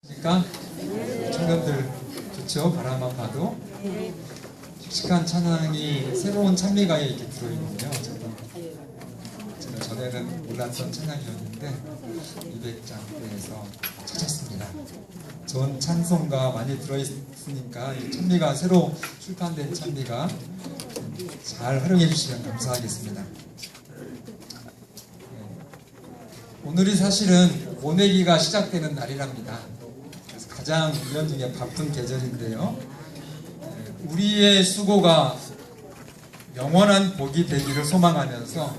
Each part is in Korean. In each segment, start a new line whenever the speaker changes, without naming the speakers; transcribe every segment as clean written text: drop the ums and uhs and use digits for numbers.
그러니까 청년들 좋죠. 바라만 봐도 씩씩한 찬양이 새로운 찬미가에 이렇게 들어있는데요. 제가 전에는 몰랐던 찬양이었는데 200장대에서 찾았습니다. 좋은 찬송가 많이 들어있으니까 이 찬미가 새로 출판된 찬미가 잘 활용해 주시면 감사하겠습니다. 오늘이 사실은 모내기가 시작되는 날이랍니다. 그래서 가장 1년 중에 바쁜 계절인데요. 우리의 수고가 영원한 복이 되기를 소망하면서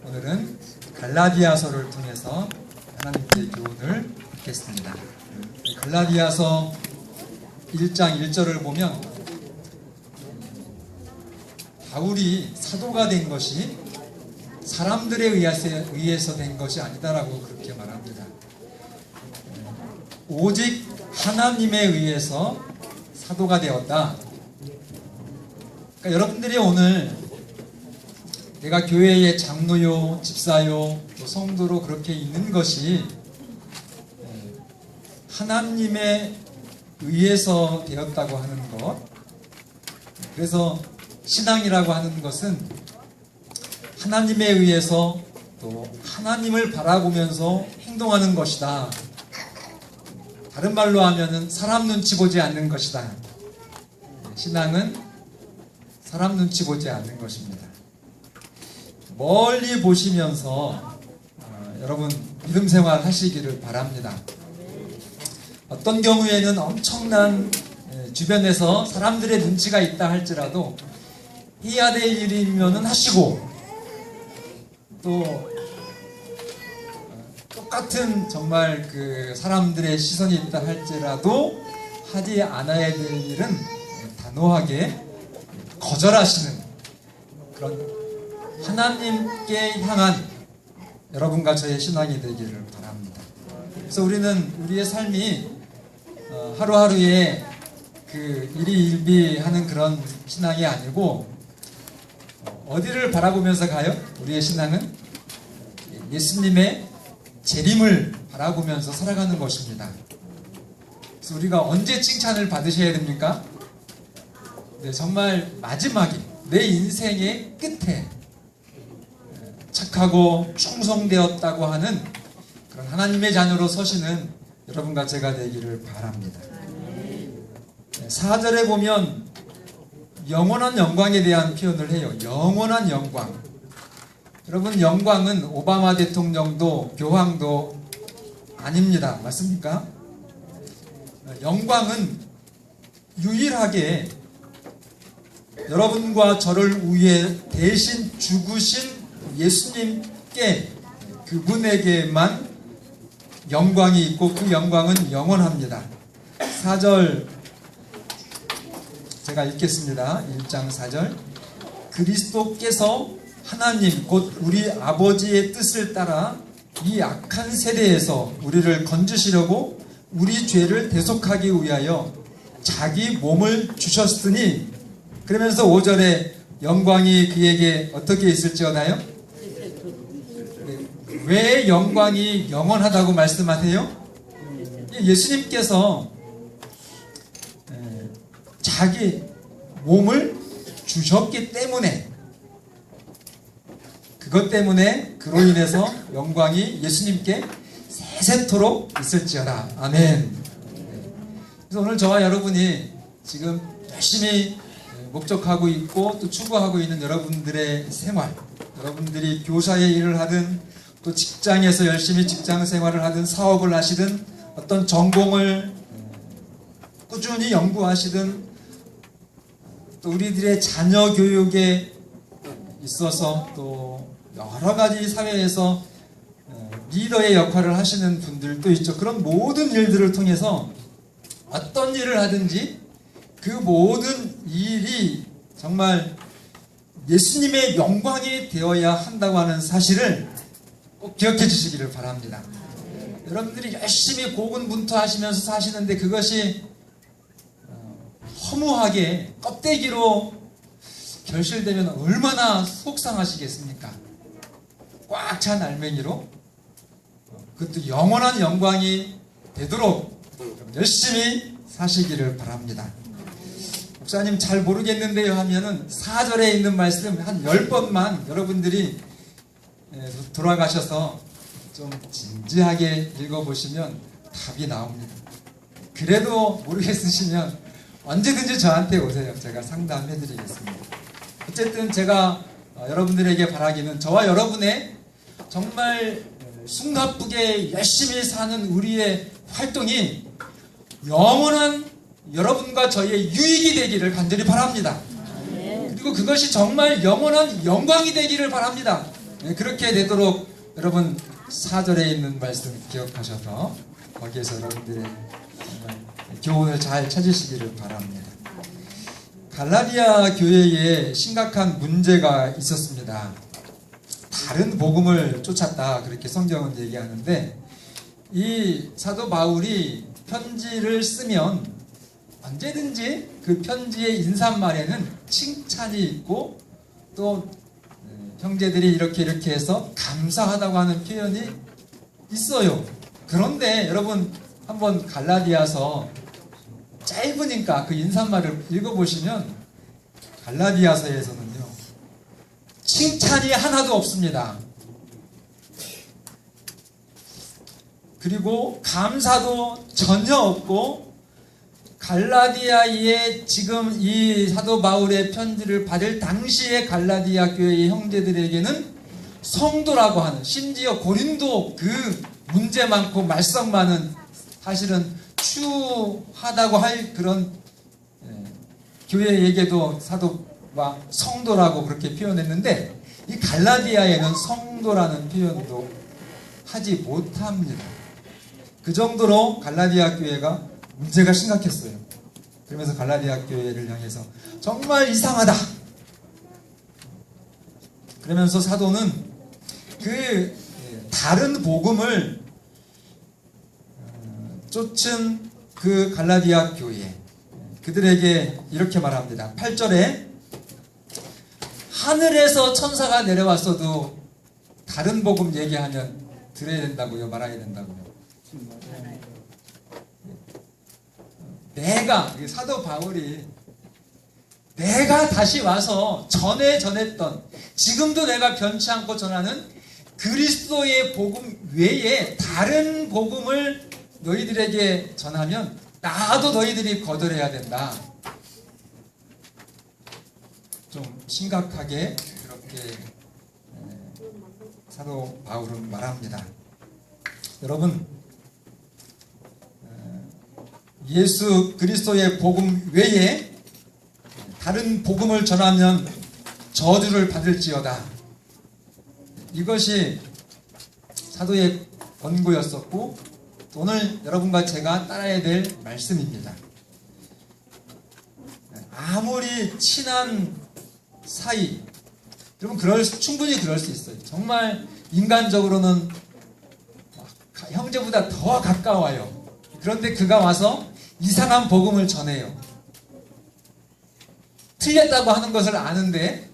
오늘은 갈라디아서를 통해서 하나님께 교훈을 듣겠습니다. 갈라디아서 1장 1절을 보면 바울이 사도가 된 것이 사람들에 의해서 된 것이 아니다라고 그렇게 말합니다. 오직 하나님에 의해서 사도가 되었다. 그러니까 여러분들이 오늘 내가 교회의 장로요, 집사요, 또 성도로 그렇게 있는 것이 하나님에 의해서 되었다고 하는 것. 그래서 신앙이라고 하는 것은 하나님에 의해서 또 하나님을 바라보면서 행동하는 것이다. 다른 말로 하면은 사람 눈치 보지 않는 것이다. 신앙은 사람 눈치 보지 않는 것입니다. 멀리 보시면서 여러분 믿음 생활 하시기를 바랍니다. 어떤 경우에는 엄청난 주변에서 사람들의 눈치가 있다 할지라도 해야 될 일이면은 하시고 또 똑같은 정말 그 사람들의 시선이 있다 할지라도 하지 않아야 될 일은 단호하게 거절하시는 그런 하나님께 향한 여러분과 저의 신앙이 되기를 바랍니다. 그래서 우리는 우리의 삶이 하루하루에 그 일희일비하는 그런 신앙이 아니고 어디를 바라보면서 가요? 우리의 신앙은 예수님의 재림을 바라보면서 살아가는 것입니다. 그래서 우리가 언제 칭찬을 받으셔야 됩니까? 네, 정말 마지막에 내 인생의 끝에 착하고 충성되었다고 하는 그런 하나님의 자녀로 서시는 여러분과 제가 되기를 바랍니다. 4절에 보면 영원한 영광에 대한 표현을 해요. 영원한 영광. 여러분 영광은 오바마 대통령도 교황도 아닙니다. 맞습니까? 영광은 유일하게 여러분과 저를 위해 대신 죽으신 예수님께 그분에게만 영광이 있고 그 영광은 영원합니다. 4절 제가 읽겠습니다. 1장 4절 그리스도께서 하나님 곧 우리 아버지의 뜻을 따라 이 악한 세대에서 우리를 건지시려고 우리 죄를 대속하기 위하여 자기 몸을 주셨으니 그러면서 5절에 영광이 그에게 어떻게 있을지어다요? 왜 영광이 영원하다고 말씀하세요? 예수님께서 자기 몸을 주셨기 때문에 그것 때문에 그로 인해서 영광이 예수님께 세세토록 있을지어다. 아멘. 그래서 오늘 저와 여러분이 지금 열심히 목적하고 있고 또 추구하고 있는 여러분들의 생활, 여러분들이 교사의 일을 하든 또 직장에서 열심히 직장 생활을 하든 사업을 하시든 어떤 전공을 꾸준히 연구하시든 또 우리들의 자녀 교육에 있어서 또 여러 가지 사회에서 리더의 역할을 하시는 분들도 있죠. 그런 모든 일들을 통해서 어떤 일을 하든지 그 모든 일이 정말 예수님의 영광이 되어야 한다고 하는 사실을 꼭 기억해 주시기를 바랍니다. 여러분들이 열심히 고군분투하시면서 사시는데 그것이 허무하게 껍데기로 결실되면 얼마나 속상하시겠습니까? 꽉 찬 알맹이로 그것도 영원한 영광이 되도록 열심히 사시기를 바랍니다. 목사님 잘 모르겠는데요 하면은 4절에 있는 말씀 한 10번만 여러분들이 돌아가셔서 좀 진지하게 읽어보시면 답이 나옵니다. 그래도 모르겠으시면 언제든지 저한테 오세요. 제가 상담해드리겠습니다. 어쨌든 제가 여러분들에게 바라기는 저와 여러분의 정말 숨가쁘게 열심히 사는 우리의 활동이 영원한 여러분과 저희의 유익이 되기를 간절히 바랍니다. 그리고 그것이 정말 영원한 영광이 되기를 바랍니다. 그렇게 되도록 여러분 4절에 있는 말씀 기억하셔서 거기에서 여러분들의 정말 교훈을 잘 찾으시기를 바랍니다. 갈라디아 교회에 심각한 문제가 있었습니다. 다른 복음을 쫓았다 그렇게 성경은 얘기하는데, 이 사도 바울이 편지를 쓰면 언제든지 그 편지의 인사말에는 칭찬이 있고 또 형제들이 이렇게 해서 감사하다고 하는 표현이 있어요. 그런데 여러분 한번 갈라디아서 짧으니까 그 인사말을 읽어보시면 갈라디아서에서는요 칭찬이 하나도 없습니다. 그리고 감사도 전혀 없고, 갈라디아에 지금 이 사도 바울의 편지를 받을 당시의 갈라디아 교회의 형제들에게는 성도라고 하는, 심지어 고린도 그 문제 많고 말썽 많은, 사실은 추하다고 할 그런 교회에게도 사도가 성도라고 그렇게 표현했는데, 이 갈라디아에는 성도라는 표현도 하지 못합니다. 그 정도로 갈라디아 교회가 문제가 심각했어요. 그러면서 갈라디아 교회를 향해서 정말 이상하다. 그러면서 사도는 그 다른 복음을 쫓은 그 갈라디아 교회, 그들에게 이렇게 말합니다. 8절에 하늘에서 천사가 내려왔어도 다른 복음 얘기하면 들어야 된다고요? 말아야 된다고요? 사도 바울이 내가 다시 와서 전에 전했던, 지금도 내가 변치 않고 전하는 그리스도의 복음 외에 다른 복음을 너희들에게 전하면 나도 너희들이 거절해야 된다. 좀 심각하게 그렇게 사도 바울은 말합니다. 여러분, 예수 그리스도의 복음 외에 다른 복음을 전하면 저주를 받을지어다. 이것이 사도의 권고였었고, 오늘 여러분과 제가 따라야 될 말씀입니다. 아무리 친한 사이, 여러분 충분히 그럴 수 있어요. 정말 인간적으로는 형제보다 더 가까워요. 그런데 그가 와서 이상한 복음을 전해요. 틀렸다고 하는 것을 아는데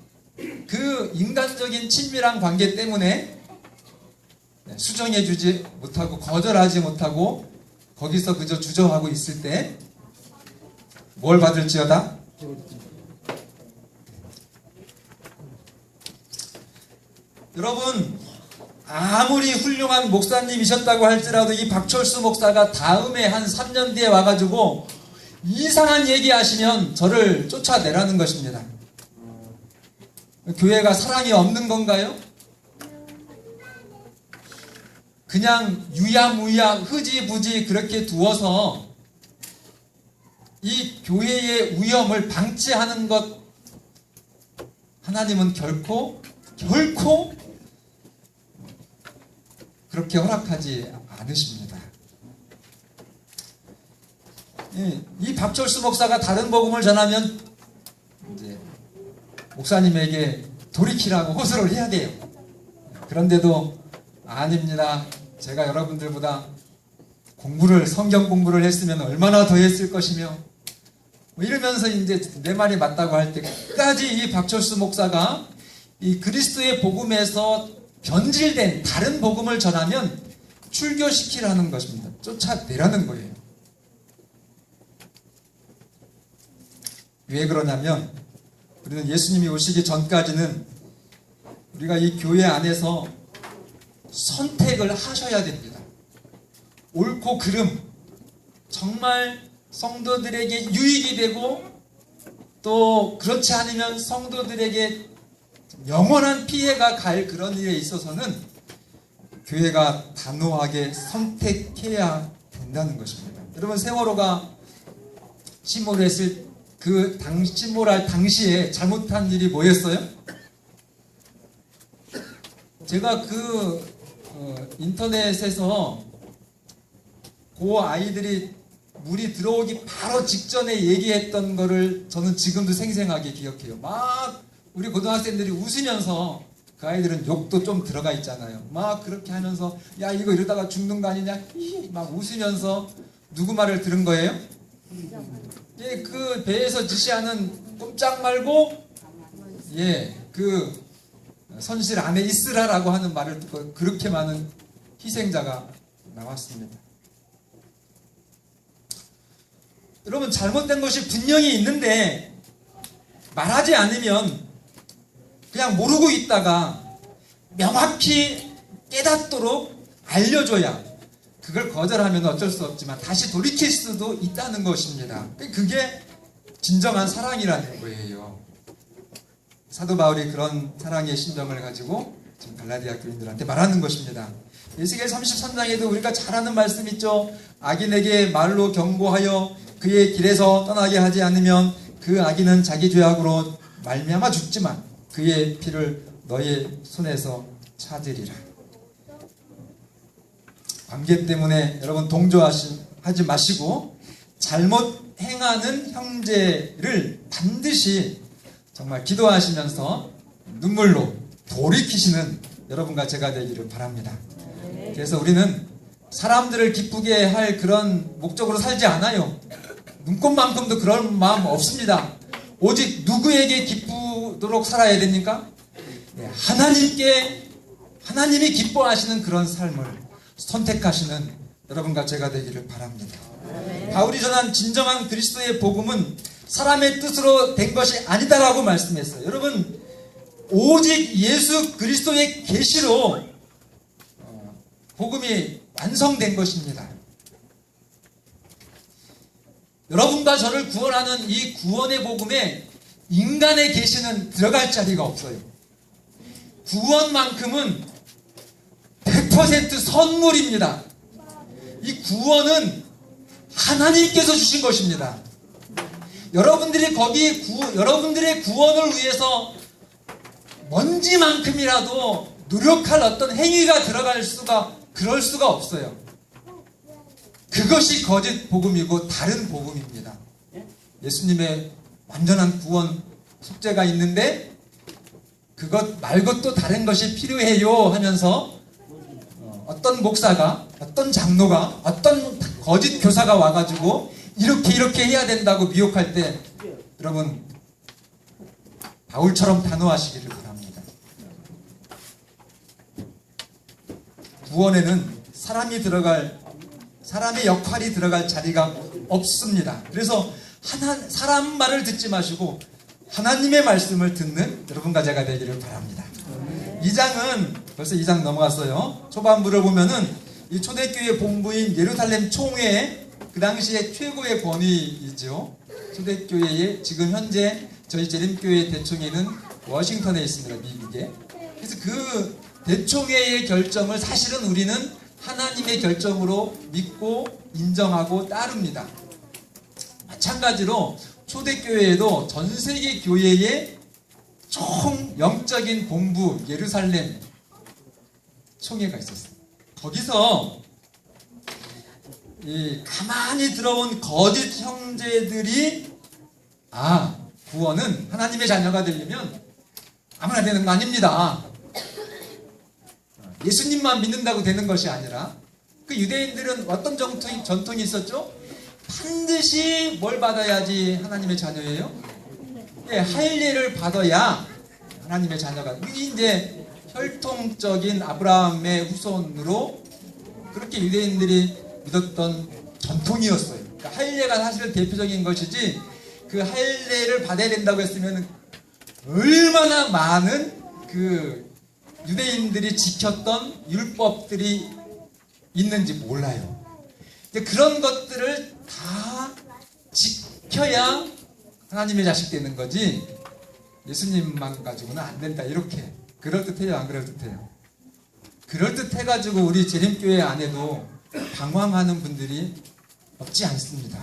그 인간적인 친밀한 관계 때문에 수정해주지 못하고 거절하지 못하고 거기서 그저 주저하고 있을 때 뭘 받을지어다? 여러분, 아무리 훌륭한 목사님이셨다고 할지라도 이 박철수 목사가 다음에 한 3년 뒤에 와가지고 이상한 얘기 하시면 저를 쫓아내라는 것입니다. 교회가 사랑이 없는 건가요? 그냥 유야무야 흐지부지 그렇게 두어서 이 교회의 위험을 방치하는 것, 하나님은 결코 그렇게 허락하지 않으십니다. 이 박철수 목사가 다른 복음을 전하면 이제 목사님에게 돌이키라고 호소를 해야 돼요. 그런데도 아닙니다. 제가 여러분들보다 성경 공부를 했으면 얼마나 더 했을 것이며, 이러면서 이제 내 말이 맞다고 할 때까지 이 박철수 목사가 이 그리스도의 복음에서 변질된 다른 복음을 전하면 출교시키라는 것입니다. 쫓아내라는 거예요. 왜 그러냐면 우리는 예수님이 오시기 전까지는 우리가 이 교회 안에서 선택을 하셔야 됩니다. 옳고 그름, 정말 성도들에게 유익이 되고 또 그렇지 않으면 성도들에게 영원한 피해가 갈 그런 일에 있어서는 교회가 단호하게 선택해야 된다는 것입니다. 여러분, 세월호가 침몰했을 침몰할 당시에 잘못한 일이 뭐였어요? 제가 인터넷에서 그 아이들이 물이 들어오기 바로 직전에 얘기했던 거를 저는 지금도 생생하게 기억해요. 막 우리 고등학생들이 웃으면서, 그 아이들은 욕도 좀 들어가 있잖아요. 막 그렇게 하면서 야 이거 이러다가 죽는 거 아니냐 막 웃으면서 누구 말을 들은 거예요? 예, 그 배에서 지시하는 꼼짝 말고 그 선실 안에 있으라라고 하는 말을 듣고 그렇게 많은 희생자가 나왔습니다. 여러분, 잘못된 것이 분명히 있는데 말하지 않으면 그냥 모르고 있다가 명확히 깨닫도록 알려줘야, 그걸 거절하면 어쩔 수 없지만 다시 돌이킬 수도 있다는 것입니다. 그게 진정한 사랑이라는 거예요. 사도 바울이 그런 사랑의 심정을 가지고 지금 갈라디아 교인들한테 말하는 것입니다. 에스겔 33장에도 우리가 잘 아는 말씀 있죠. 악인에게 말로 경고하여 그의 길에서 떠나게 하지 않으면 그 악인은 자기 죄악으로 말미암아 죽지만 그의 피를 너의 손에서 찾으리라. 관계 때문에 여러분 동조하지 마시고 잘못 행하는 형제를 반드시 정말 기도하시면서 눈물로 돌이키시는 여러분과 제가 되기를 바랍니다. 그래서 우리는 사람들을 기쁘게 할 그런 목적으로 살지 않아요. 눈꽃만큼도 그런 마음 없습니다. 오직 누구에게 기쁘도록 살아야 됩니까? 하나님이 기뻐하시는 그런 삶을 선택하시는 여러분과 제가 되기를 바랍니다. 바울이 전한 진정한 그리스도의 복음은 사람의 뜻으로 된 것이 아니다라고 말씀했어요. 여러분, 오직 예수 그리스도의 계시로 복음이 완성된 것입니다. 여러분과 저를 구원하는 이 구원의 복음에 인간의 계시는 들어갈 자리가 없어요. 구원만큼은 100% 선물입니다. 이 구원은 하나님께서 주신 것입니다. 여러분들이 여러분들의 구원을 위해서 먼지만큼이라도 노력할 어떤 행위가 그럴 수가 없어요. 그것이 거짓 복음이고 다른 복음입니다. 예수님의 완전한 구원 속죄가 있는데 그것 말고 또 다른 것이 필요해요 하면서 어떤 목사가, 어떤 장로가, 어떤 거짓 교사가 와가지고 이렇게 해야 된다고 미혹할 때 여러분 바울처럼 단호하시기를 바랍니다. 구원에는 사람의 역할이 들어갈 자리가 없습니다. 그래서 사람 말을 듣지 마시고 하나님의 말씀을 듣는 여러분과 제가 되기를 바랍니다. 2장은 벌써 2장 넘어갔어요. 초반부를 보면은 이 초대교회 본부인 예루살렘 총회, 그 당시에 최고의 권위이죠. 초대교회의 지금 현재 저희 재림교회 대총회는 워싱턴에 있습니다. 미국에. 그래서 그 대총회의 결정을 사실은 우리는 하나님의 결정으로 믿고 인정하고 따릅니다. 마찬가지로 초대교회에도 전세계 교회의 총 영적인 본부 예루살렘 총회가 있었어요. 거기서 가만히 들어온 거짓 형제들이 구원은 하나님의 자녀가 되려면 아무나 되는 거 아닙니다. 예수님만 믿는다고 되는 것이 아니라 그 유대인들은 어떤 전통이 있었죠? 반드시 뭘 받아야지 하나님의 자녀예요? 할례를 받아야 하나님의 자녀가. 이게 이제 혈통적인 아브라함의 후손으로 그렇게 유대인들이 믿었던 전통이었어요. 그러니까 할례가 사실 대표적인 것이지 그 할례를 받아야 된다고 했으면 얼마나 많은 그 유대인들이 지켰던 율법들이 있는지 몰라요. 근데 그런 것들을 다 지켜야 하나님의 자식 되는 거지, 예수님만 가지고는 안 된다, 이렇게. 그럴듯해요, 안 그럴듯해요? 그럴듯해가지고 우리 재림교회 안에도 방황하는 분들이 없지 않습니다.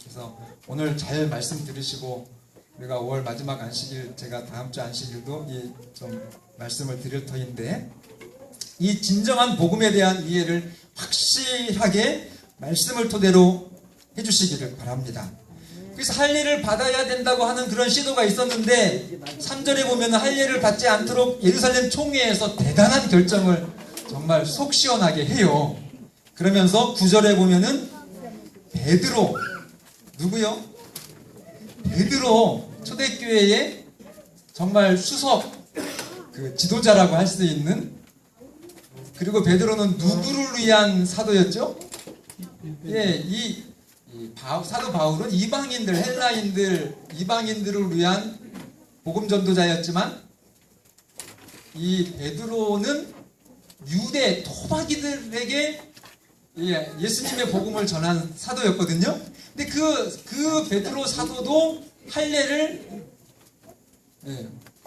그래서 오늘 잘 말씀 들으시고, 우리가 5월 마지막 안식일, 제가 다음 주 안식일도 좀 말씀을 드릴 터인데, 이 진정한 복음에 대한 이해를 확실하게 말씀을 토대로 해주시기를 바랍니다. 그래서 할례를 받아야 된다고 하는 그런 시도가 있었는데, 3절에 보면 할례를 받지 않도록 예루살렘 총회에서 대단한 결정을 정말 속 시원하게 해요. 그러면서 9절에 보면은 베드로, 누구요? 베드로, 초대교회의 정말 수석 그 지도자라고 할 수 있는, 그리고 베드로는 누구를 위한 사도였죠? 예, 사도 바울은 이방인들, 헬라인들, 이방인들을 위한 복음 전도자였지만, 이 베드로는 유대 토박이들에게 예수님의 복음을 전한 사도였거든요. 근데 그 베드로 사도도 할례를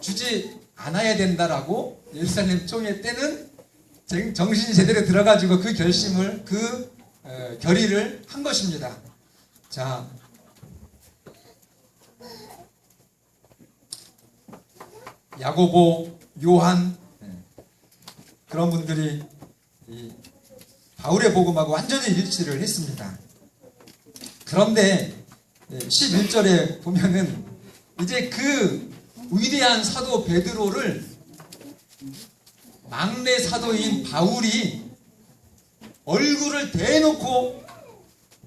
주지 않아야 된다라고 예루살렘 총회 때는 정신이 제대로 들어가지고 그 결심을, 결의를 한 것입니다. 자, 야고보, 요한, 그런 분들이 이 바울의 복음하고 완전히 일치를 했습니다. 그런데 11절에 보면은 이제 그 위대한 사도 베드로를 막내 사도인 바울이 얼굴을 대놓고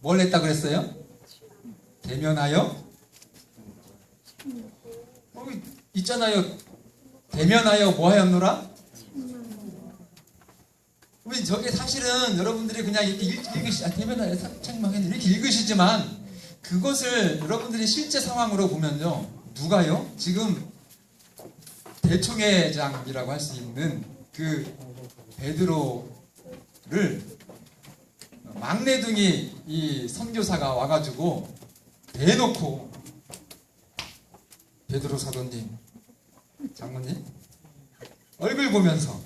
뭘 했다고 그랬어요? 대면하여? 있잖아요. 대면하여 뭐 하였노라? 우리 저게 사실은 여러분들이 그냥 이렇게 대면하여 책망했네, 이렇게 읽으시지만, 그것을 여러분들이 실제 상황으로 보면요, 누가요? 지금 대총회장이라고 할 수 있는 그 베드로를 막내둥이 이 선교사가 와가지고 대놓고, 베드로 사도님, 장모님, 얼굴 보면서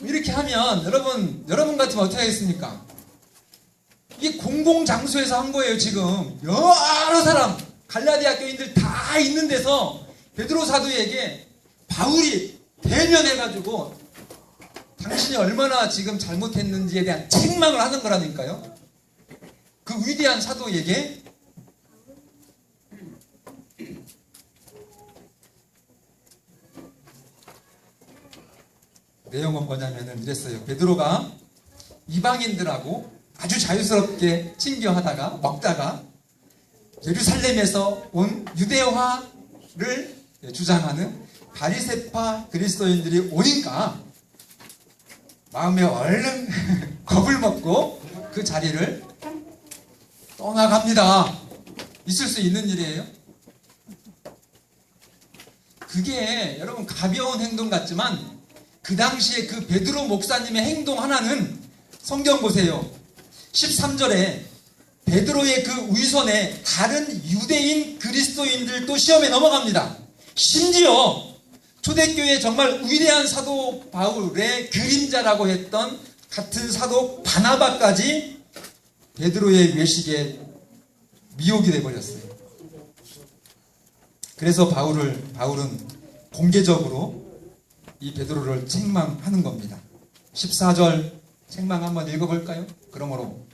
이렇게 하면 여러분 같으면 어떻게 하겠습니까? 이게 공공장소에서 한 거예요. 지금 여러 사람, 갈라디아 교인들 다 있는 데서 베드로 사도에게 바울이 대면해가지고 당신이 얼마나 지금 잘못했는지에 대한 책망을 하는 거라니까요. 그 위대한 사도에게. 내용은 뭐냐면은 이랬어요. 베드로가 이방인들하고 아주 자유스럽게 친교하다가 먹다가 예루살렘에서 온 유대화를 주장하는 바리새파 그리스도인들이 오니까 마음에 얼른 겁을 먹고 그 자리를 떠나갑니다. 있을 수 있는 일이에요. 그게 여러분 가벼운 행동 같지만, 그 당시에 그 베드로 목사님의 행동 하나는, 성경 보세요. 13절에 베드로의 그 위선에 다른 유대인 그리스도인들도 시험에 넘어갑니다. 심지어 초대교회 정말 위대한 사도 바울의 그림자라고 했던 같은 사도 바나바까지 베드로의 외식에 미혹이 돼버렸어요. 그래서 바울은 공개적으로 이 베드로를 책망하는 겁니다. 14절 책망 한번 읽어볼까요? 그러므로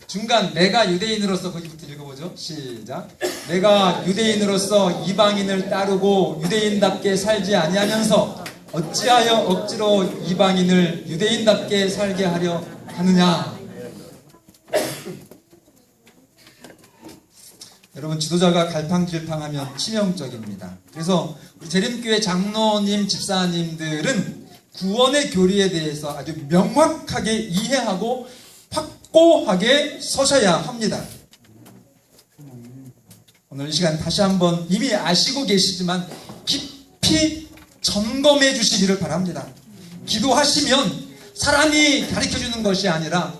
중간, 내가 유대인으로서, 거기부터 읽어보죠. 시작. 내가 유대인으로서 이방인을 따르고 유대인답게 살지 아니하면서 어찌하여 억지로 이방인을 유대인답게 살게 하려 하느냐. 여러분, 지도자가 갈팡질팡하면 치명적입니다. 그래서 우리 재림교회 장로님, 집사님들은 구원의 교리에 대해서 아주 명확하게 이해하고 확고하게 서셔야 합니다. 오늘 이 시간 다시 한번 이미 아시고 계시지만 깊이 점검해 주시기를 바랍니다. 기도하시면 사람이 가르쳐주는 것이 아니라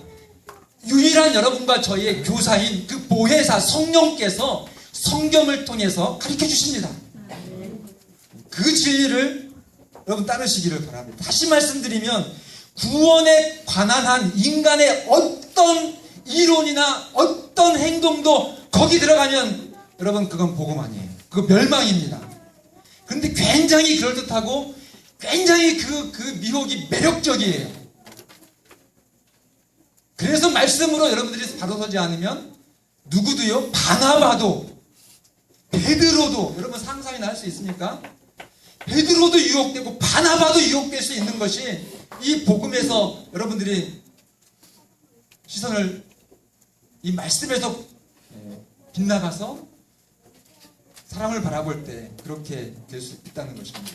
유일한 여러분과 저희의 교사인 그 보혜사 성령께서 성경을 통해서 가르쳐 주십니다. 그 진리를 여러분 따르시기를 바랍니다. 다시 말씀드리면 구원에 관한 한 인간의 어떤 이론이나 어떤 행동도 거기 들어가면 여러분 그건 복음 아니에요. 그거 멸망입니다. 그런데 굉장히 그럴듯하고 굉장히 그 미혹이 매력적이에요. 그래서 말씀으로 여러분들이 바로 서지 않으면 누구도요, 바나바도 베드로도, 여러분 상상이나 할 수 있습니까? 베드로도 유혹되고 바나바도 유혹될 수 있는 것이 이 복음에서 여러분들이 시선을 이 말씀에서 빗나가서 사람을 바라볼 때 그렇게 될 수 있다는 것입니다.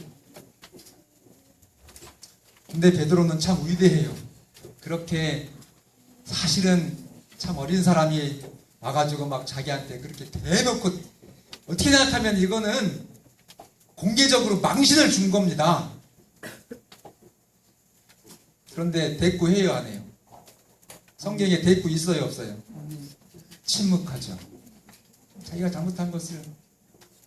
근데 베드로는 참 위대해요. 그렇게 사실은 참 어린 사람이 와가지고 막 자기한테 그렇게 대놓고, 어떻게 생각하면 이거는 공개적으로 망신을 준 겁니다. 그런데 대꾸해요, 안 해요? 성경에 대꾸 있어요, 없어요? 침묵하죠. 자기가 잘못한 것을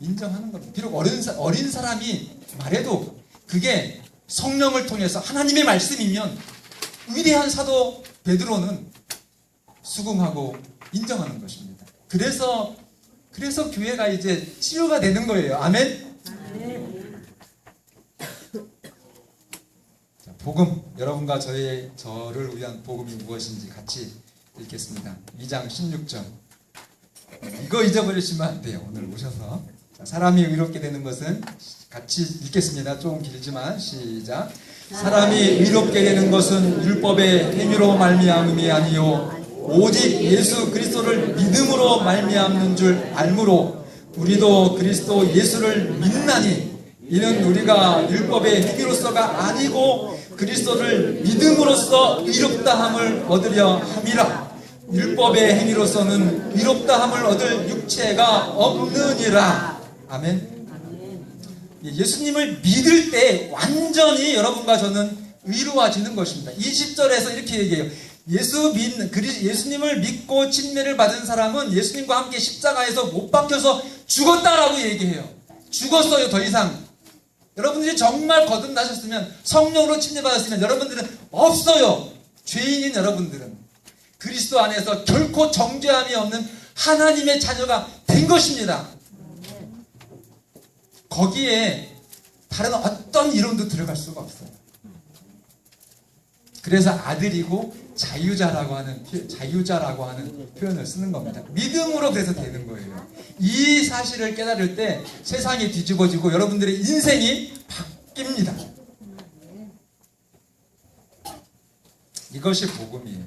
인정하는 겁니다. 비록 어린 사람이 말해도 그게 성령을 통해서 하나님의 말씀이면 위대한 사도 베드로는 수긍하고 인정하는 것입니다. 그래서 교회가 이제 치유가 되는 거예요. 아멘? 자, 복음, 여러분과 저를 위한 복음이 무엇인지 같이 읽겠습니다. 2장 16절. 이거 잊어버리시면 안 돼요. 오늘 오셔서. 자, 사람이 의롭게 되는 것은, 같이 읽겠습니다. 좀 길지만 시작. 사람이 의롭게 되는 것은 율법의 행위로 말미암음이 아니요 오직 예수 그리스도를 믿음으로 말미암는 줄 알므로 우리도 그리스도 예수를 믿나니 이는 우리가 율법의 행위로서가 아니고 그리스도를 믿음으로써 의롭다함을 얻으려 함이라. 율법의 행위로서는 의롭다함을 얻을 육체가 없느니라. 아멘. 예수님을 믿을 때 완전히 여러분과 저는 의로워지는 것입니다. 20절에서 이렇게 얘기해요. 예수님을 믿고 침례를 받은 사람은 예수님과 함께 십자가에서 못 박혀서 죽었다라고 얘기해요. 죽었어요, 더 이상. 여러분들이 정말 거듭나셨으면, 성령으로 침례받았으면 여러분들은 없어요. 죄인인 여러분들은 그리스도 안에서 결코 정죄함이 없는 하나님의 자녀가 된 것입니다. 거기에 다른 어떤 이론도 들어갈 수가 없어요. 그래서 아들이고 자유자라고 하는 표현을 쓰는 겁니다. 믿음으로 그래서 되는 거예요. 이 사실을 깨달을 때 세상이 뒤집어지고 여러분들의 인생이 바뀝니다. 이것이 복음이에요.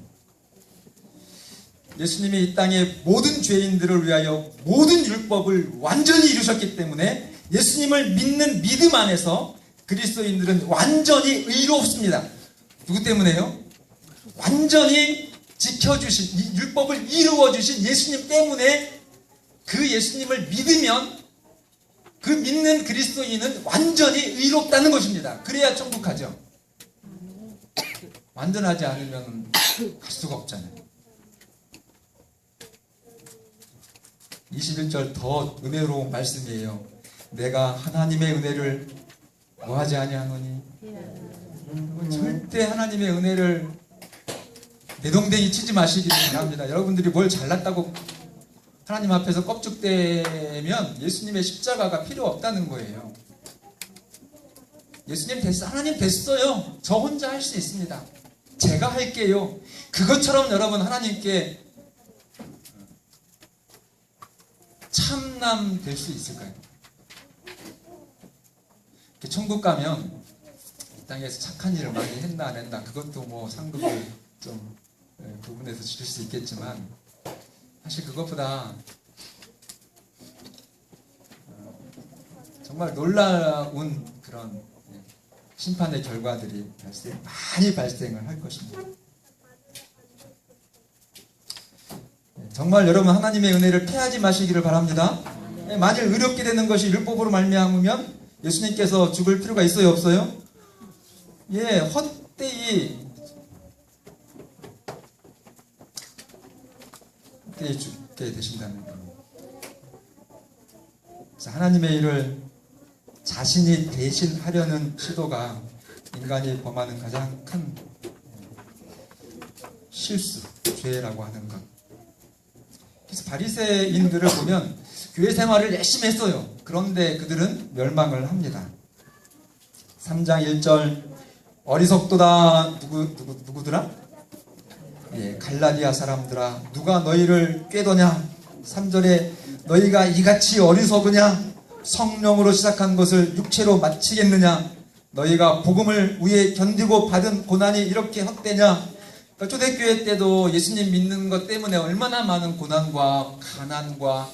예수님이 이 땅의 모든 죄인들을 위하여 모든 율법을 완전히 이루셨기 때문에 예수님을 믿는 믿음 안에서 그리스도인들은 완전히 의롭습니다. 누구 때문에요? 완전히 지켜주신, 이 율법을 이루어주신 예수님 때문에 그 예수님을 믿으면 그 믿는 그리스도인은 완전히 의롭다는 것입니다. 그래야 천국 가죠. 완전하지 않으면 갈 수가 없잖아요. 21절 더 은혜로운 말씀이에요. 내가 하나님의 은혜를 뭐하지 아니하노니? 절대 하나님의 은혜를 내동댕이 치지 마시기를 바랍니다. 여러분들이 뭘 잘났다고 하나님 앞에서 껍죽대면 예수님의 십자가가 필요 없다는 거예요. 예수님 됐어, 하나님 됐어요. 저 혼자 할 수 있습니다. 제가 할게요. 그것처럼 여러분 하나님께 참남 될 수 있을까요? 천국 가면 이 땅에서 착한 일을 많이 했나 안 했나, 그것도 뭐 상급을 좀 부분에서 줄일 수 있겠지만, 사실 그것보다 정말 놀라운 그런 심판의 결과들이 많이 발생을 할 것입니다. 정말 여러분 하나님의 은혜를 패하지 마시기를 바랍니다. 만일 의롭게 되는 것이 율법으로 말미암으면 예수님께서 죽을 필요가 있어요, 없어요? 예, 헛되이 죽게 되신다는 거예요. 하나님의 일을 자신이 대신하려는 시도가 인간이 범하는 가장 큰 실수, 죄라고 하는 것. 그래서 바리새인들을 보면 교회 생활을 열심히 했어요. 그런데 그들은 멸망을 합니다. 3장 1절 어리석도다. 누구더라? 예, 갈라디아 사람들아 누가 너희를 꾀더냐. 3절에 너희가 이같이 어리석으냐. 성령으로 시작한 것을 육체로 마치겠느냐. 너희가 복음을 위해 견디고 받은 고난이 이렇게 헛되냐. 그러니까 초대교회 때도 예수님 믿는 것 때문에 얼마나 많은 고난과 가난과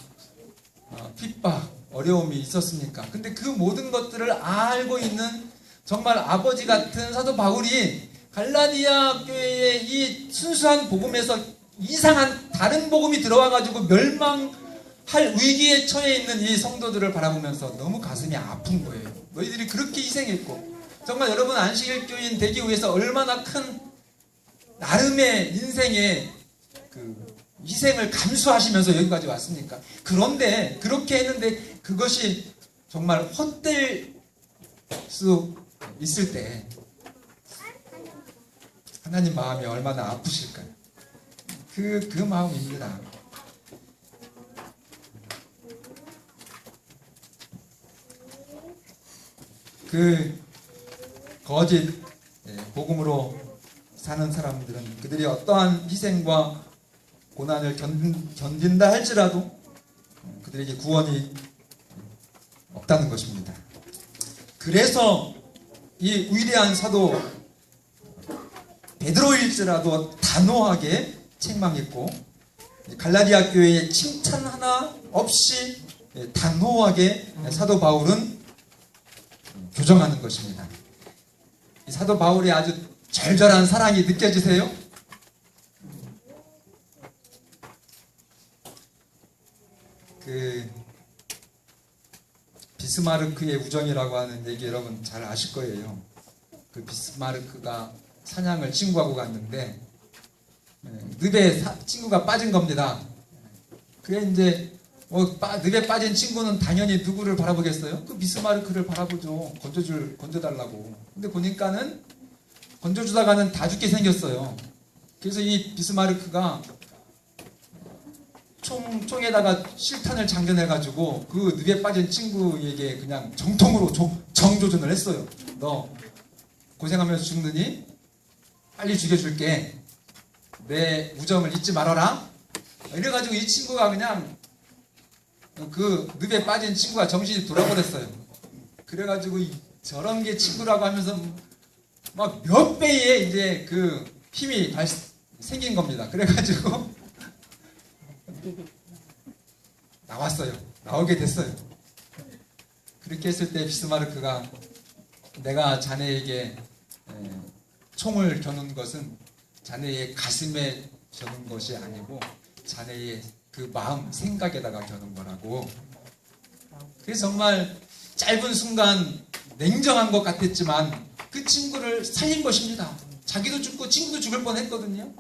핍박, 어려움이 있었습니까? 근데 그 모든 것들을 알고 있는 정말 아버지 같은 사도 바울이 갈라디아 교회의 이 순수한 복음에서 이상한 다른 복음이 들어와가지고 멸망할 위기에 처해 있는 이 성도들을 바라보면서 너무 가슴이 아픈 거예요. 너희들이 그렇게 희생했고 정말 여러분 안식일 교인 되기 위해서 얼마나 큰 나름의 인생의 그 희생을 감수하시면서 여기까지 왔습니까? 그런데 그렇게 했는데 그것이 정말 헛될 수 있을 때 하나님 마음이 얼마나 아프실까요? 그 마음입니다. 그 거짓 복음으로 사는 사람들은 그들이 어떠한 희생과 고난을 견딘다 할지라도 그들에게 구원이 없다는 것입니다. 그래서 이 위대한 사도 베드로일지라도 단호하게 책망했고 갈라디아 교회에 칭찬 하나 없이 단호하게 사도 바울은 교정하는 것입니다. 이 사도 바울의 아주 절절한 사랑이 느껴지세요? 그 비스마르크의 우정이라고 하는 얘기 여러분 잘 아실 거예요. 그 비스마르크가 사냥을 친구하고 갔는데 늪에 친구가 빠진 겁니다. 그래 이제 늪에 빠진 친구는 당연히 누구를 바라보겠어요? 그 비스마르크를 바라보죠. 건져달라고. 근데 보니까는 건져주다가는 다 죽게 생겼어요. 그래서 이 비스마르크가 총에다가 실탄을 장전해가지고 그 늪에 빠진 친구에게 그냥 정통으로 정조준을 했어요. 너 고생하면서 죽느니 빨리 죽여줄게. 내 우정을 잊지 말아라. 이래가지고 이 친구가 그냥 그 늪에 빠진 친구가 정신이 돌아버렸어요. 그래가지고 저런 게 친구라고 하면서 막 몇 배의 이제 그 힘이 생긴 겁니다. 그래가지고 나오게 됐어요. 그렇게 했을 때 비스마르크가 내가 자네에게 총을 겨눈 것은 자네의 가슴에 겨눈 것이 아니고 자네의 그 마음, 생각에다가 겨눈 거라고. 그래서 정말 짧은 순간 냉정한 것 같았지만 그 친구를 살린 것입니다. 자기도 죽고 친구도 죽을 뻔했거든요.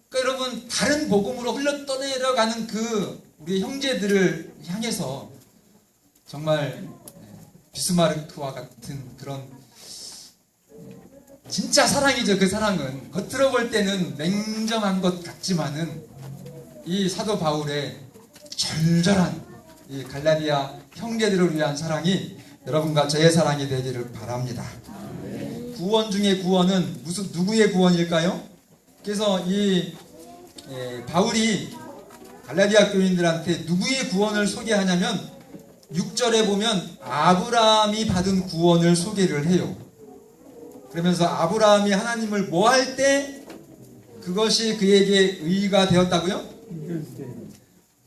그러니까 여러분 다른 복음으로 흘러떠내려가는 그 우리 형제들을 향해서 정말 비스마르크와 같은 그런 진짜 사랑이죠. 그 사랑은 겉으로 볼 때는 냉정한 것 같지만은 이 사도 바울의 절절한 이 갈라디아 형제들을 위한 사랑이 여러분과 저의 사랑이 되기를 바랍니다. 구원 중에 구원은 누구의 구원일까요? 그래서 이 바울이 갈라디아 교인들한테 누구의 구원을 소개하냐면 6절에 보면 아브라함이 받은 구원을 소개를 해요. 그러면서 아브라함이 하나님을 뭐 할 때 그것이 그에게 의가 되었다고요?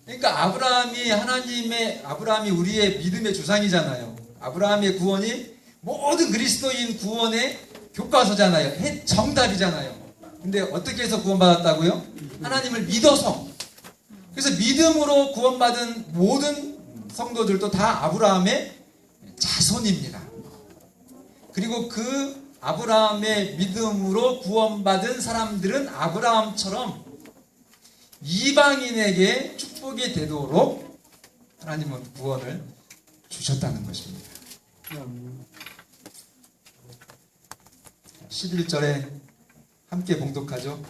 그러니까 아브라함이 우리의 믿음의 조상이잖아요. 아브라함의 구원이 모든 그리스도인 구원의 교과서잖아요. 정답이잖아요. 근데 어떻게 해서 구원받았다고요? 하나님을 믿어서. 그래서 믿음으로 구원받은 모든 성도들도 다 아브라함의 자손입니다. 그리고 그 아브라함의 믿음으로 구원받은 사람들은 아브라함처럼 이방인에게 축복이 되도록 하나님은 구원을 주셨다는 것입니다. 11절에 함께 봉독하죠.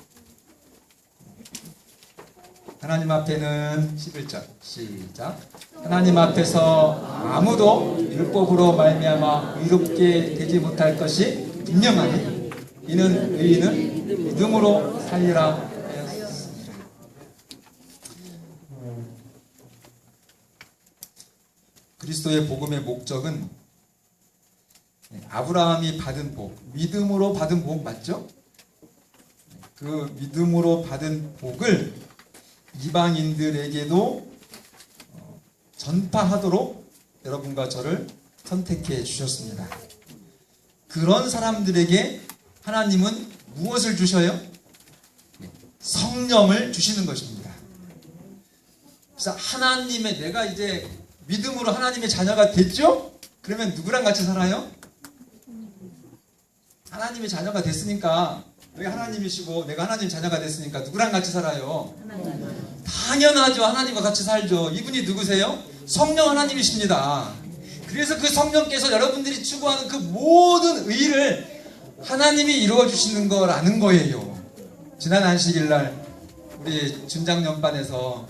하나님 앞에는 11절 시작. 하나님 앞에서 아무도 율법으로 말미암아 의롭게 되지 못할 것이 분명하니 이는 의인은 믿음으로 살리라 하였습니다. 그리스도의 복음의 목적은 아브라함이 받은 복, 믿음으로 받은 복 맞죠? 그 믿음으로 받은 복을 이방인들에게도 전파하도록 여러분과 저를 선택해 주셨습니다. 그런 사람들에게 하나님은 무엇을 주셔요? 성령을 주시는 것입니다. 그래서 하나님의, 내가 이제 믿음으로 하나님의 자녀가 됐죠? 그러면 누구랑 같이 살아요? 하나님의 자녀가 됐으니까, 왜 하나님이시고 내가 하나님 자녀가 됐으니까 누구랑 같이 살아요? 당연하죠. 하나님과 같이 살죠. 이분이 누구세요? 성령 하나님이십니다. 그래서 그 성령께서 여러분들이 추구하는 그 모든 의를 하나님이 이루어 주시는 거라는 거예요. 지난 안식일 날 우리 준장연반에서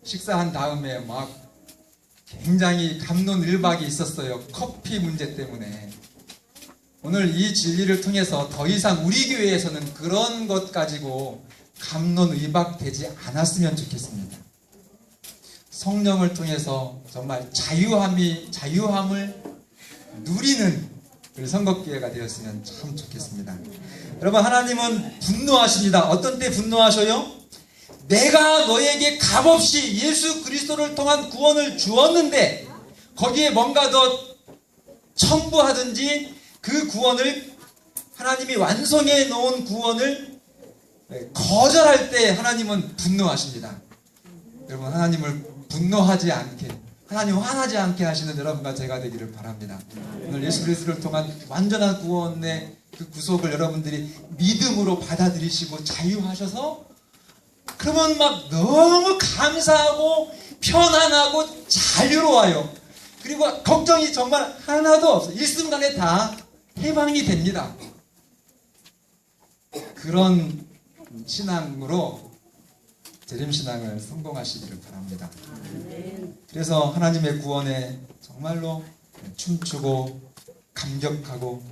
식사한 다음에 막 굉장히 갑론을박이 있었어요. 커피 문제 때문에. 오늘 이 진리를 통해서 더 이상 우리 교회에서는 그런 것 가지고 갑론의박되지 않았으면 좋겠습니다. 성령을 통해서 정말 자유함을 누리는 우리 선거기회가 되었으면 참 좋겠습니다. 여러분, 하나님은 분노하십니다. 어떤 때 분노하셔요? 내가 너에게 값없이 예수 그리스도를 통한 구원을 주었는데 거기에 뭔가 더 첨부하든지 그 구원을 하나님이 완성해 놓은 구원을 거절할 때 하나님은 분노하십니다. 여러분, 하나님을 분노하지 않게, 하나님 화나지 않게 하시는 여러분과 제가 되기를 바랍니다. 오늘 예수 그리스도를 통한 완전한 구원의 그 구속을 여러분들이 믿음으로 받아들이시고 자유하셔서, 그러면 막 너무 감사하고 편안하고 자유로워요. 그리고 걱정이 정말 하나도 없어요. 일순간에 다 해방이 됩니다. 그런 신앙으로 재림신앙을 성공하시기를 바랍니다. 그래서 하나님의 구원에 정말로 춤추고 감격하고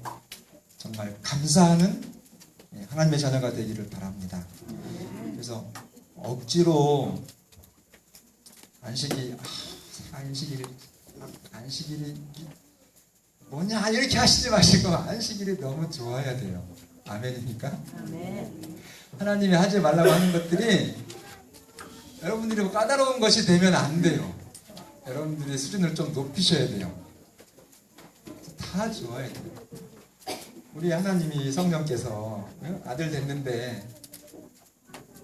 정말 감사하는 하나님의 자녀가 되기를 바랍니다. 그래서 억지로 안식일이 뭐냐 이렇게 하시지 마시고 안식일이 너무 좋아야 돼요. 아멘입니까? 아멘. 하나님이 하지 말라고 하는 것들이 여러분들이 까다로운 것이 되면 안 돼요. 여러분들의 수준을 좀 높이셔야 돼요. 다 좋아야 돼요. 우리 하나님이 성령께서 아들 됐는데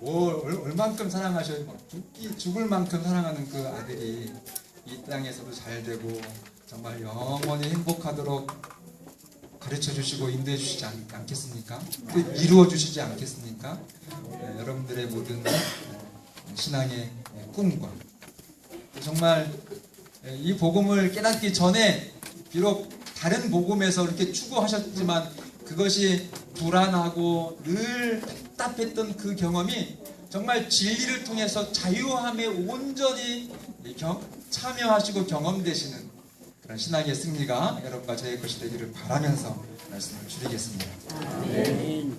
얼만큼 사랑하셔요. 죽을 만큼 사랑하는 그 아들이 이 땅에서도 잘 되고 정말 영원히 행복하도록 가르쳐 주시고 인도해 주시지 않겠습니까? 또 이루어 주시지 않겠습니까? 여러분들의 모든 신앙의 꿈과 정말 이 복음을 깨닫기 전에 비록 다른 복음에서 이렇게 추구하셨지만 그것이 불안하고 늘 답답했던 그 경험이 정말 진리를 통해서 자유함에 온전히 참여하시고 경험되시는 그런 신앙의 승리가 여러분과 저의 것이 되기를 바라면서 말씀을 줄이겠습니다. 아멘.